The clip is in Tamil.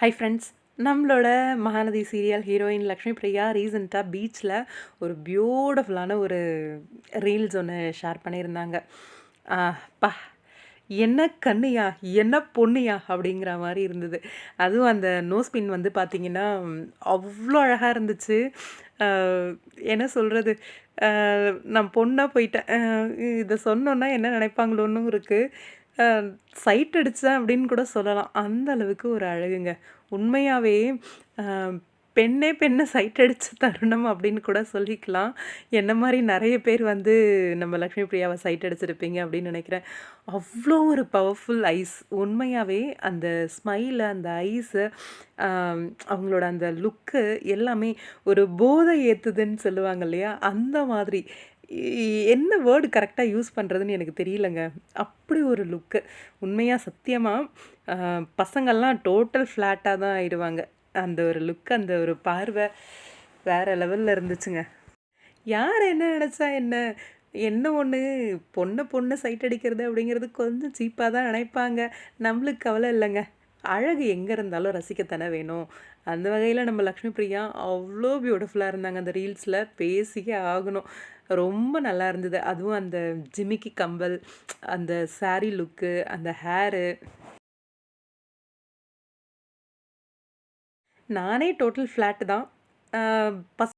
Hi friends. நம்மளோட மகாநதி சீரியல் ஹீரோயின் லக்ஷ்மி பிரியா ரீசெண்டாக பீச்சில் ஒரு பியூட்டிஃபுல்லான ஒரு ரீல்ஸ் ஒன்று ஷேர் பண்ணியிருந்தாங்க. பா, என்ன கண்ணியா என்ன பொண்ணியா அப்படிங்கிற மாதிரி இருந்தது. அதுவும் அந்த நோஸ் பின் வந்து பார்த்திங்கன்னா அவ்வளோ அழகாக இருந்துச்சு. என்ன சொல்கிறது, நான் பொண்ணாக போயிட்டேன். இதை சொன்னோன்னா என்ன நினைப்பாங்களோன்னு இருக்குது. சைட் அடித்தேன் அப்படின்னு கூட சொல்லலாம். அந்த அளவுக்கு ஒரு அழகுங்க. உண்மையாகவே பெண்ணே பெண்ணை சைட் அடித்த தருணம் அப்படின்னு கூட சொல்லிக்கலாம். என்ன மாதிரி நிறைய பேர் வந்து நம்ம லக்ஷ்மி பிரியாவை சைட் அடிச்சிருப்பீங்க அப்படின்னு நினைக்கிறேன். அவ்வளோ ஒரு பவர்ஃபுல் ஐஸ். உண்மையாகவே அந்த ஸ்மைலு, அந்த ஐஸு, அவங்களோட அந்த லுக்கு எல்லாமே ஒரு போதை ஏற்றுதுன்னு சொல்லுவாங்க இல்லையா, அந்த மாதிரி. என்ன வேர்டு கரெக்டாக யூஸ் பண்ணுறதுன்னு எனக்கு தெரியலங்க. அப்படி ஒரு லுக்கு. உண்மையாக சத்தியமாக பசங்கள்லாம் டோட்டல் ஃப்ளாட்டாக தான் ஆயிடுவாங்க. அந்த ஒரு லுக், அந்த ஒரு பார்வை வேறு லெவலில் இருந்துச்சுங்க. யார் என்ன நினச்சா என்ன? என்ன ஒன்று, பொண்ணு சைட் அடிக்கிறது அப்படிங்கிறது கொஞ்சம் சீப்பாக தான் நினைப்பாங்க. நம்மளுக்கு கவலை இல்லைங்க. அழகு எங்கே இருந்தாலும் ரசிக்கத்தானே வேணும். அந்த வகையில் நம்ம லக்ஷ்மி பிரியா அவ்வளோ பியூட்டிஃபுல்லாக இருந்தாங்க அந்த ரீல்ஸில். பேசியே ஆகணும். ரொம்ப நல்லா இருந்தது. அதுவும் அந்த ஜிமிக்கி கம்பல், அந்த சாரீ லுக்கு, அந்த ஹேரு. நானே டோட்டல் ஃப்ளாட் தான்.